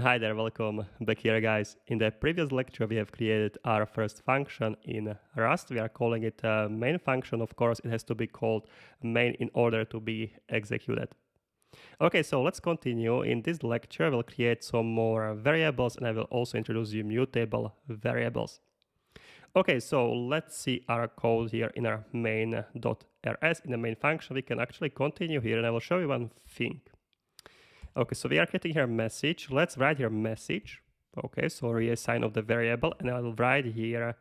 Hi there, welcome back here guys. In the previous lecture we have created our first function in Rust. We are calling it a main function. Of course it has to be called main in order to be executed. Okay, so let's continue. In this lecture we'll create some more variables and I will also introduce you mutable variables. Okay, so let's see our code here in our main.rs. In the main function we can actually continue here and I will show you one thing. Okay, so we are getting here a message. Let's write here message. Okay, so reassign of the variable, and I will write here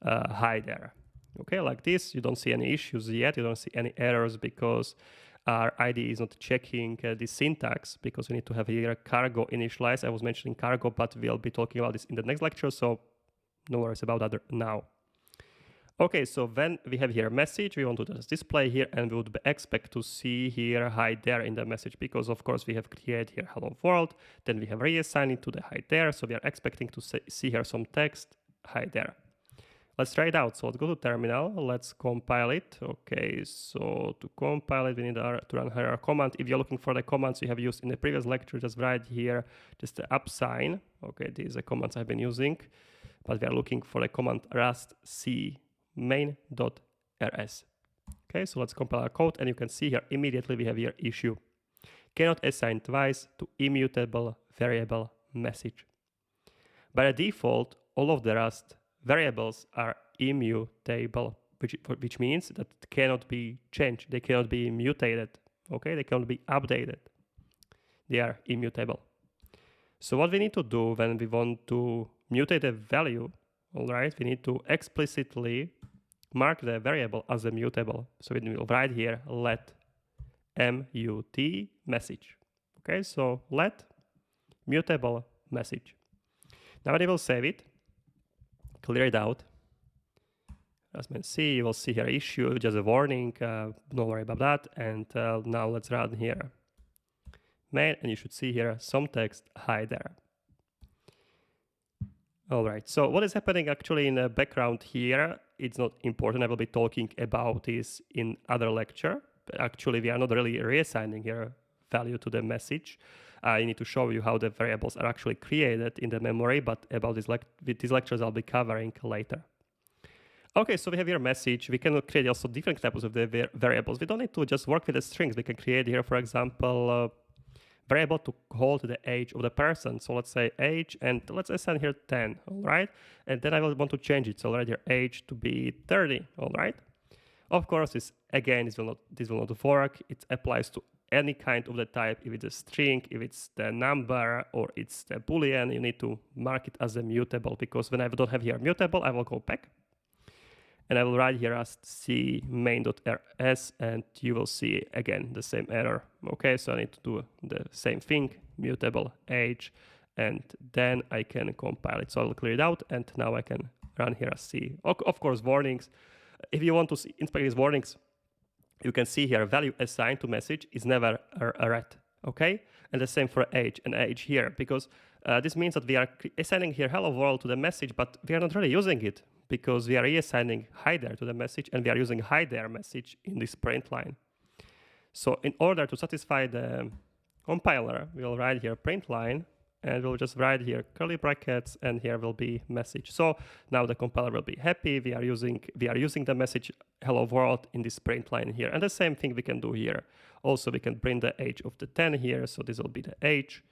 hi there. Okay, like this. You don't see any issues yet. You don't see any errors because our IDE is not checking the syntax because we need to have here cargo initialize. I was mentioning cargo, but we'll be talking about this in the next lecture, so no worries about that now. Okay, so when we have here a message, we want to just display here and we would expect to see here hi there in the message because of course we have created here hello world, then we have reassigned it to the hi there, so we are expecting to see here some text hi there. Let's try it out. So let's go to terminal, let's compile it. Okay, so to compile it we need to run here a command. If you're looking for the commands you have used in the previous lecture, just write here just the up sign. Okay, these are commands I've been using, but we are looking for the command rust c main.rs. Okay, so let's compile our code and you can see here immediately we have here issue. Cannot assign twice to immutable variable message. By default, all of the Rust variables are immutable, which means that it cannot be changed. They cannot be mutated. Okay, they cannot be updated. They are immutable. So what we need to do when we want to mutate a value, all right, we need to explicitly mark the variable as a mutable. So we will write here let mut message. Okay, so let mutable message. Now when you will save it, clear it out. As you can see, you will see here issue, just a warning, don't worry about that. And now let's run here main, and you should see here some text hi there. All right, so what is happening actually in the background here, it's not important. I will be talking about this in other lecture, but actually we are not really reassigning here value to the message. I need to show you how the variables are actually created in the memory, but about this with these lectures I'll be covering later. Okay, so we have here a message. We can create also different types of the variables. We don't need to just work with the strings. We can create here, for example, variable to hold the age of the person. So let's say age, and let's assign here 10, all right? And then I will want to change it. So write here age to be 30, all right? Of course, this will not work. It applies to any kind of the type. If it's a string, if it's the number, or it's the boolean, you need to mark it as a mutable, because when I don't have here mutable, I will go back. And I will write here as c main.rs, and you will see again the same error. Okay, so I need to do the same thing, mutable age, and then I can compile it. So I will clear it out, and now I can run here as c. Of course, warnings. If you want to inspect these warnings, you can see here value assigned to message is never a ret. Okay, and the same for age and age here, because this means that we are assigning here hello world to the message, but we are not really using it, because we are reassigning hi there to the message and we are using hi there message in this print line. So in order to satisfy the compiler, we'll write here print line and we'll just write here curly brackets and here will be message. So now the compiler will be happy. We are using the message hello world in this print line here. And the same thing we can do here. Also we can print the age of the 10 here. So this will be the age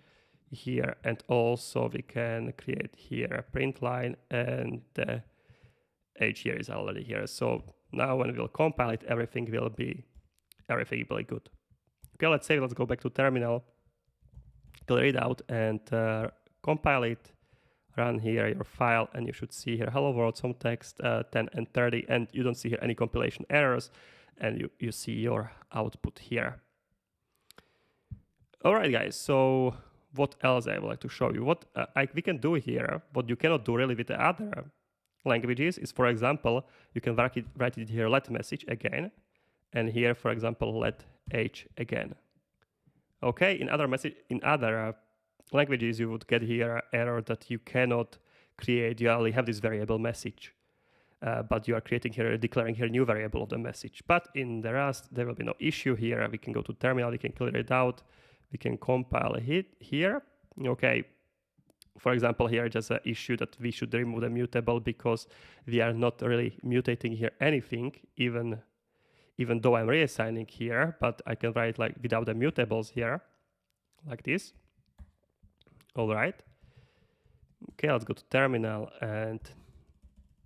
here. And also we can create here a print line and the age here is already here. So now when we'll compile it, everything will be good. Okay, let's go back to terminal, clear it out and compile it, run here your file, and you should see here hello world, some text 10 and 30, and you don't see here any compilation errors, and you see your output here. All right, guys, so what else I would like to show you? What we can do here, what you cannot do really with the other languages is, for example, you can write it here let message again, and here, for example, let age again. Okay, in other languages, you would get here an error that you cannot create. You only have this variable message, but you are declaring here a new variable of the message. But in the Rust, there will be no issue here. We can go to terminal, we can clear it out, we can compile it here. Okay, For example, here just an issue that we should remove the mutable because we are not really mutating here anything, even though I'm reassigning here, but I can write like without the mutables here, like this. All right. Okay, let's go to terminal, and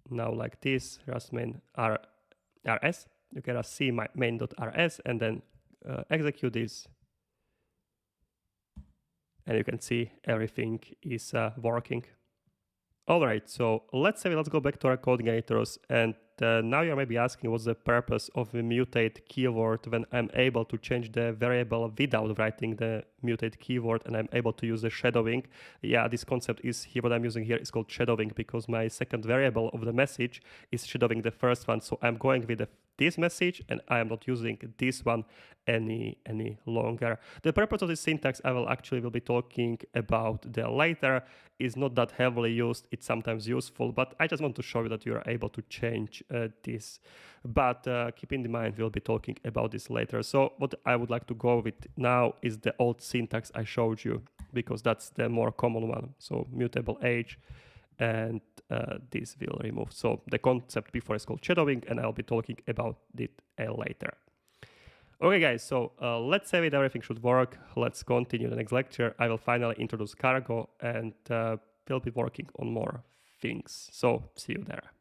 now like this, Rust main rs. You can just see my main.rs and then execute this. And you can see everything is working. All right, so let's go back to our coding editors, and now you're maybe asking what's the purpose of the mutate keyword when I'm able to change the variable without writing the mutate keyword and I'm able to use the shadowing. Yeah, this concept is here, what I'm using here is called shadowing because my second variable of the message is shadowing the first one. So I'm going with this message and I am not using this one any longer. The purpose of this syntax I will be talking about the later. Is not that heavily used. It's sometimes useful, but I just want to show you that you are able to change this. But keep in mind, we'll be talking about this later. So what I would like to go with now is the old syntax I showed you, because that's the more common one. So mutable age, and this will remove. So the concept before is called shadowing, and I'll be talking about it later. Okay guys, so let's say that everything should work. Let's continue the next lecture. I will finally introduce cargo and we'll be working on more things. So see you there.